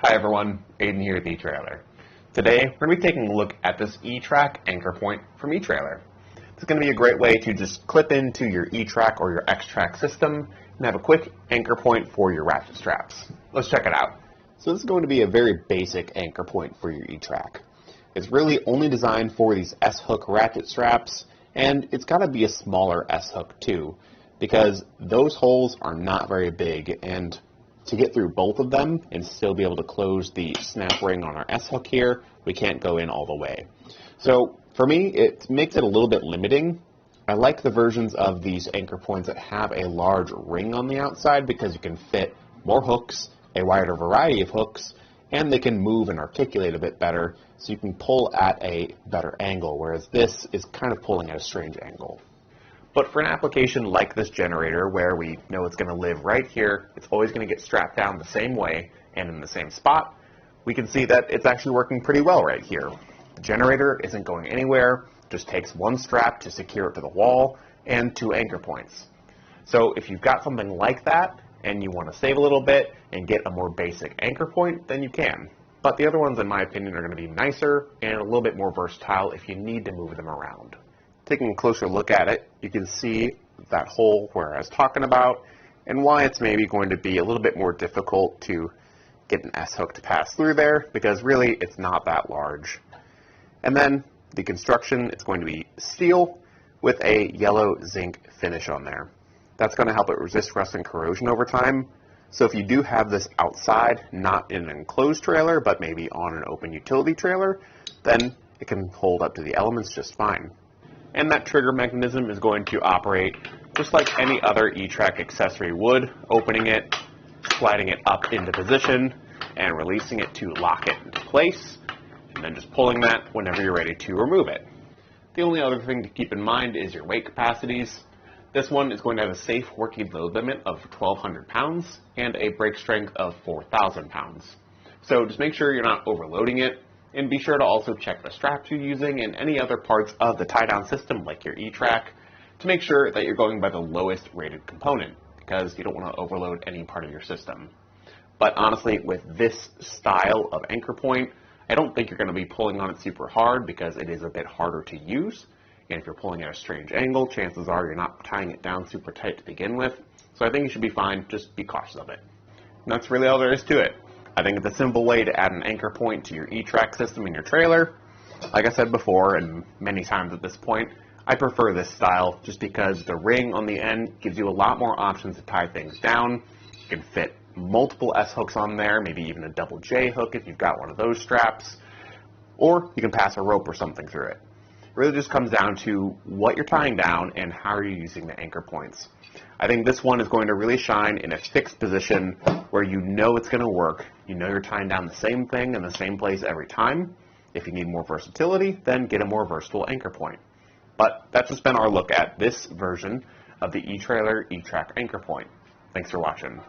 Hi everyone, Aiden here at etrailer. Today we're going to be taking a look at this E-Track anchor point from etrailer. It's going to be a great way to just clip into your E-Track or your X-Track system and have a quick anchor point for your ratchet straps. Let's check it out. So this is going to be a very basic anchor point for your E-Track. It's really only designed for these S-hook ratchet straps, and it's got to be a smaller S-hook too, because those holes are not very big, and to get through both of them and still be able to close the snap ring on our S-hook here, we can't go in all the way. So for me, it makes it a little bit limiting. I like the versions of these anchor points that have a large ring on the outside because you can fit more hooks, a wider variety of hooks, and they can move and articulate a bit better, so you can pull at a better angle, whereas this is kind of pulling at a strange angle. But for an application like this generator, where we know it's going to live right here, it's always going to get strapped down the same way and in the same spot, we can see that it's actually working pretty well right here. The generator isn't going anywhere, just takes one strap to secure it to the wall and two anchor points. So if you've got something like that and you want to save a little bit and get a more basic anchor point, then you can. But the other ones, in my opinion, are going to be nicer and a little bit more versatile if you need to move them around. Taking a closer look at it, you can see that hole where I was talking about and why it's maybe going to be a little bit more difficult to get an S-hook to pass through there, because really it's not that large. And then the construction, it's going to be steel with a yellow zinc finish on there. That's going to help it resist rust and corrosion over time. So if you do have this outside, not in an enclosed trailer, but maybe on an open utility trailer, then it can hold up to the elements just fine. And that trigger mechanism is going to operate just like any other E-Track accessory would, opening it, sliding it up into position, and releasing it to lock it into place, and then just pulling that whenever you're ready to remove it. The only other thing to keep in mind is your weight capacities. This one is going to have a safe working load limit of 1,200 pounds and a brake strength of 4,000 pounds. So just make sure you're not overloading it. And be sure to also check the straps you're using and any other parts of the tie-down system, like your E-Track, to make sure that you're going by the lowest rated component, because you don't want to overload any part of your system. But honestly, with this style of anchor point, I don't think you're going to be pulling on it super hard, because it is a bit harder to use. And if you're pulling at a strange angle, chances are you're not tying it down super tight to begin with. So I think you should be fine. Just be cautious of it. And that's really all there is to it. I think it's a simple way to add an anchor point to your E-Track system in your trailer. Like I said before, and many times at this point, I prefer this style just because the ring on the end gives you a lot more options to tie things down. You can fit multiple S-hooks on there, maybe even a double J hook if you've got one of those straps, or you can pass a rope or something through it. It really just comes down to what you're tying down and how you're using the anchor points. I think this one is going to really shine in a fixed position where you know it's going to work. You know you're tying down the same thing in the same place every time. If you need more versatility, then get a more versatile anchor point. But that's just been our look at this version of the etrailer E-Track anchor point. Thanks for watching.